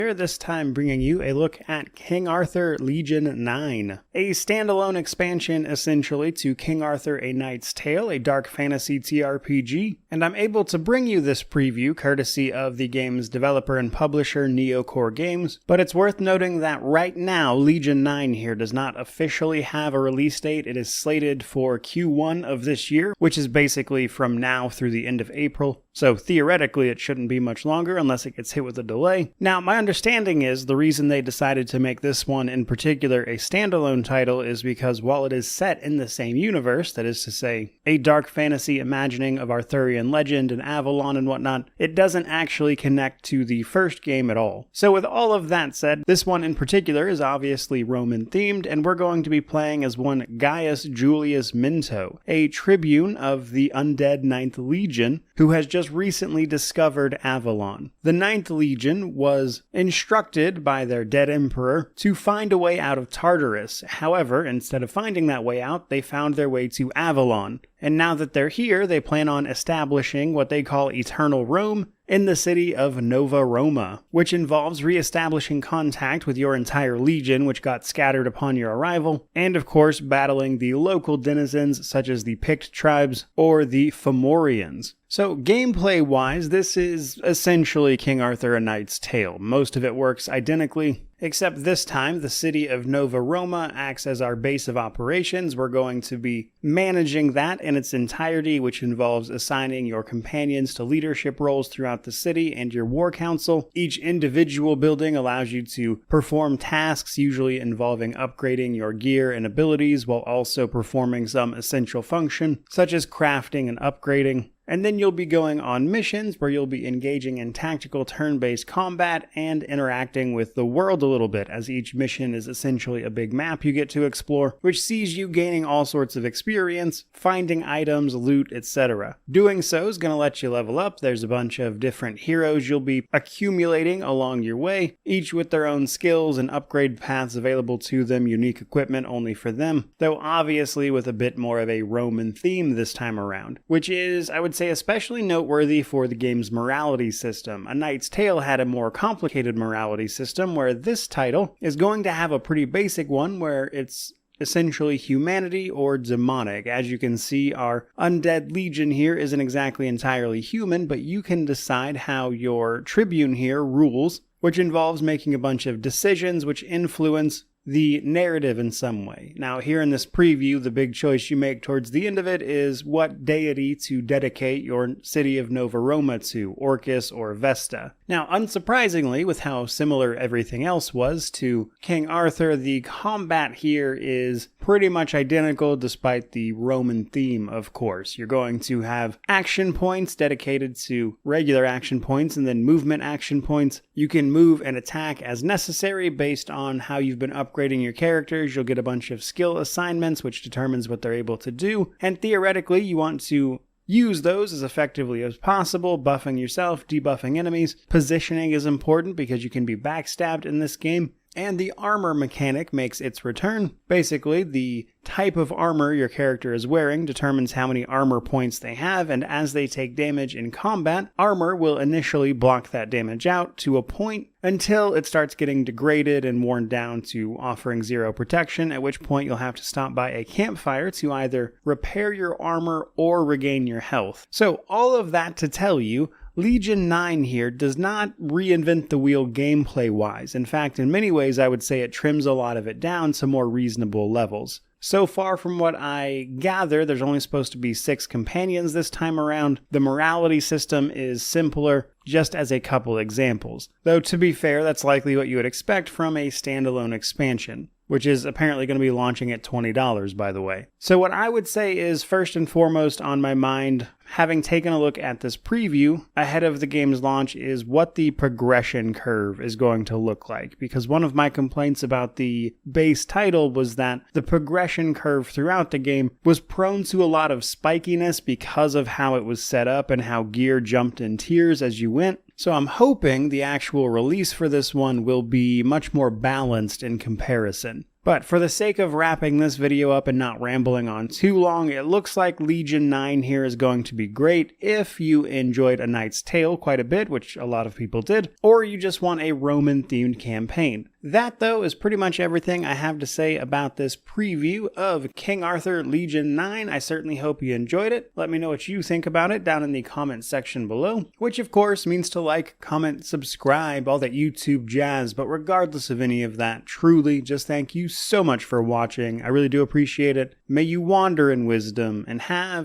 Here this time bringing you a look at King Arthur Legion 9, a standalone expansion essentially to King Arthur A Knight's Tale, a dark fantasy TRPG, and I'm able to bring you this preview courtesy of the game's developer and publisher Neocore Games, but it's worth noting that right now Legion 9 here does not officially have a release date. It is slated for Q1 of this year, which is basically from now through the end of April. So theoretically, it shouldn't be much longer unless it gets hit with a delay. Now, my understanding is the reason they decided to make this one in particular a standalone title is because while it is set in the same universe, that is to say, a dark fantasy imagining of Arthurian legend and Avalon and whatnot, it doesn't actually connect to the first game at all. So with all of that said, this one in particular is obviously Roman themed, and we're going to be playing as one Gaius Julius Minto, a tribune of the undead Ninth Legion, who has just recently discovered Avalon. The Ninth Legion was instructed by their dead emperor to find a way out of Tartarus. However, instead of finding that way out, they found their way to Avalon. And now that they're here, they plan on establishing what they call Eternal Rome in the city of Nova Roma, which involves re-establishing contact with your entire legion, which got scattered upon your arrival, and of course battling the local denizens such as the Pict tribes or the Fomorians. So gameplay-wise, this is essentially King Arthur A Knight's Tale. Most of it works identically, except this time the city of Nova Roma acts as our base of operations. We're going to be managing that in its entirety, which involves assigning your companions to leadership roles throughout the city and your war council. Each individual building allows you to perform tasks, usually involving upgrading your gear and abilities while also performing some essential function, such as crafting and upgrading. And then you'll be going on missions where you'll be engaging in tactical turn-based combat and interacting with the world a little bit, as each mission is essentially a big map you get to explore, which sees you gaining all sorts of experience, finding items, loot, etc. Doing so is going to let you level up. There's a bunch of different heroes you'll be accumulating along your way, each with their own skills and upgrade paths available to them, unique equipment only for them, though obviously with a bit more of a Roman theme this time around, which is, I would say, especially noteworthy for the game's morality system. A Knight's Tale had a more complicated morality system, where this title is going to have a pretty basic one where it's essentially humanity or demonic. As you can see, our undead legion here isn't exactly entirely human, but you can decide how your tribune here rules, which involves making a bunch of decisions which influence the narrative in some way. Now, here in this preview, the big choice you make towards the end of it is what deity to dedicate your city of Nova Roma to, Orcus or Vesta. Now, unsurprisingly, with how similar everything else was to King Arthur, the combat here is pretty much identical despite the Roman theme, of course. You're going to have action points dedicated to regular action points and then movement action points. You can move and attack as necessary based on how you've been upgrading your characters. You'll get a bunch of skill assignments, which determines what they're able to do, and theoretically you want to use those as effectively as possible, buffing yourself, debuffing enemies. Positioning is important because you can be backstabbed in this game. And the armor mechanic makes its return. Basically, the type of armor your character is wearing determines how many armor points they have, and as they take damage in combat, armor will initially block that damage out to a point until it starts getting degraded and worn down to offering zero protection, at which point you'll have to stop by a campfire to either repair your armor or regain your health. So all of that to tell you, Legion 9 here does not reinvent the wheel gameplay-wise. In fact, in many ways, I would say it trims a lot of it down to more reasonable levels. So far from what I gather, there's only supposed to be 6 companions this time around. The morality system is simpler, just as a couple examples. Though to be fair, that's likely what you would expect from a standalone expansion, which is apparently going to be launching at $20, by the way. So what I would say is, first and foremost on my mind, having taken a look at this preview ahead of the game's launch, is what the progression curve is going to look like. Because one of my complaints about the base title was that the progression curve throughout the game was prone to a lot of spikiness because of how it was set up and how gear jumped in tiers as you went. So I'm hoping the actual release for this one will be much more balanced in comparison. But for the sake of wrapping this video up and not rambling on too long, it looks like Legion 9 here is going to be great if you enjoyed A Knight's Tale quite a bit, which a lot of people did, or you just want a Roman-themed campaign. That, though, is pretty much everything I have to say about this preview of King Arthur Legion 9. I certainly hope you enjoyed it. Let me know what you think about it down in the comment section below, which of course means to like, comment, subscribe, all that YouTube jazz. But regardless of any of that, truly, just thank you so much for watching. I really do appreciate it. May you wander in wisdom and have